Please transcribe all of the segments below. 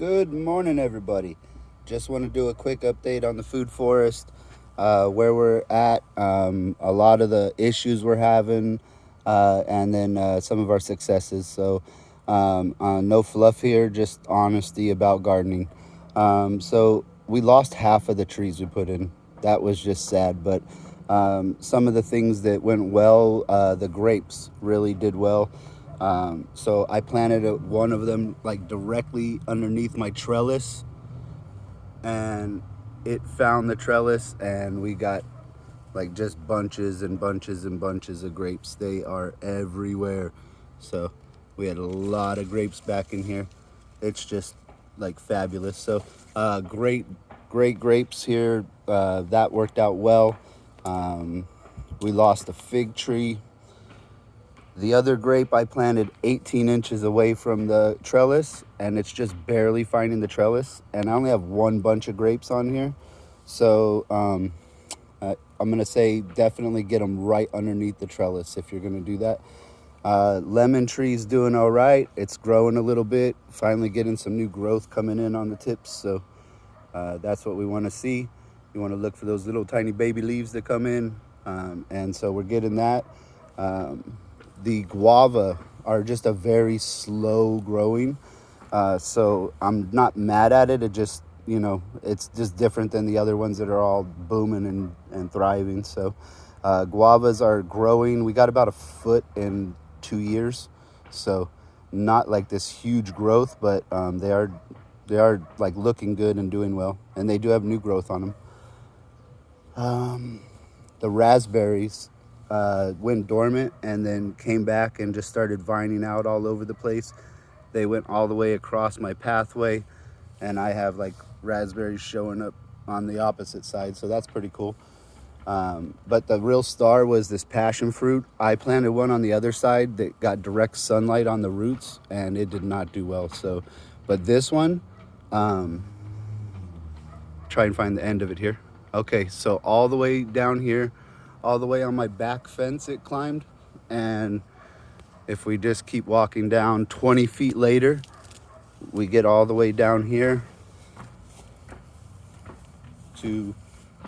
Good morning, everybody. Just want to do a quick update on the food forest, where we're at, a lot of the issues we're having, and then some of our successes. No fluff here, just honesty about gardening. So, we lost half of the trees we put in. That was just sad, but some of the things that went well, the grapes really did well. So I planted one of them like directly underneath my trellis, and it found the trellis, and we got like just bunches and bunches and bunches of grapes. They are everywhere. So we had a lot of grapes back in here. It's just like fabulous. So great grapes here. That worked out well. We lost a fig tree. The other grape I planted 18 inches away from the trellis, and it's just barely finding the trellis. And I only have one bunch of grapes on here. So I'm going to say definitely get them right underneath the trellis if you're going to do that. Lemon tree's doing all right. It's growing a little bit, finally getting some new growth coming in on the tips. So that's what we want to see. You want to look for those little tiny baby leaves that come in. And so we're getting that. The guava are just a very slow growing. So I'm not mad at it. It just, it's just different than the other ones that are all booming and thriving. So guavas are growing. We got about a foot in 2 years. So not like this huge growth, but they are like looking good and doing well. And they do have new growth on them. The raspberries went dormant and then came back and just started vining out all over the place. They went all the way across my pathway, and I have like raspberries showing up on the opposite side, so that's pretty cool. But the real star was this passion fruit. I planted one on the other side that got direct sunlight on the roots, and it did not do well. So, but this one, try and find the end of it here. Okay, so all the way down here, all the way on my back fence it climbed, and if we just keep walking down 20 feet later, we get all the way down here to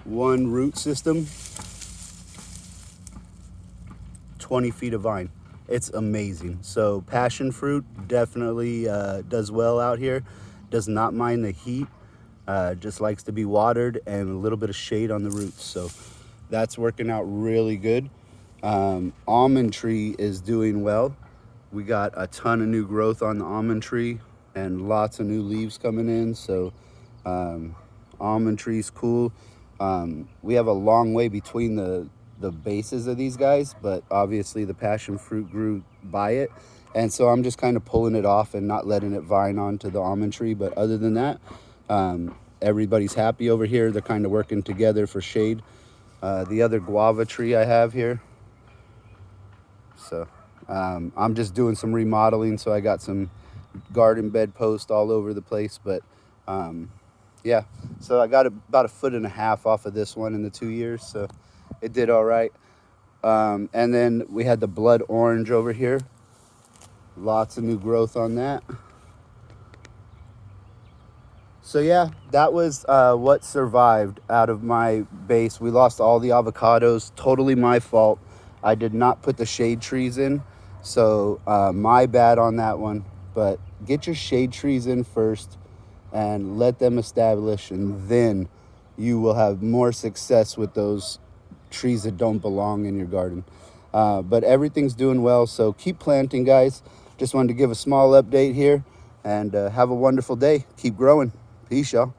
one root system, 20 feet of vine. It's amazing. So passion fruit definitely does well out here, does not mind the heat, just likes to be watered and a little bit of shade on the roots. So that's working out really good. Almond tree is doing well. We got a ton of new growth on the almond tree and lots of new leaves coming in. So almond tree's cool. We have a long way between the bases of these guys, but obviously the passion fruit grew by it. And so I'm just kind of pulling it off and not letting it vine onto the almond tree. But other than that, everybody's happy over here. They're kind of working together for shade. The other guava tree I have here. So I'm just doing some remodeling, so I got some garden bed posts all over the place. But yeah, so I got about 1.5 feet off of this one in the 2 years, so it did all right. And then we had the blood orange over here. Lots of new growth on that. So yeah, that was what survived out of my base. We lost all the avocados, totally my fault. I did not put the shade trees in, so my bad on that one. But get your shade trees in first and let them establish, and then you will have more success with those trees that don't belong in your garden. But everything's doing well, so keep planting, guys. Just wanted to give a small update here, and have a wonderful day. Keep growing. Peace, y'all.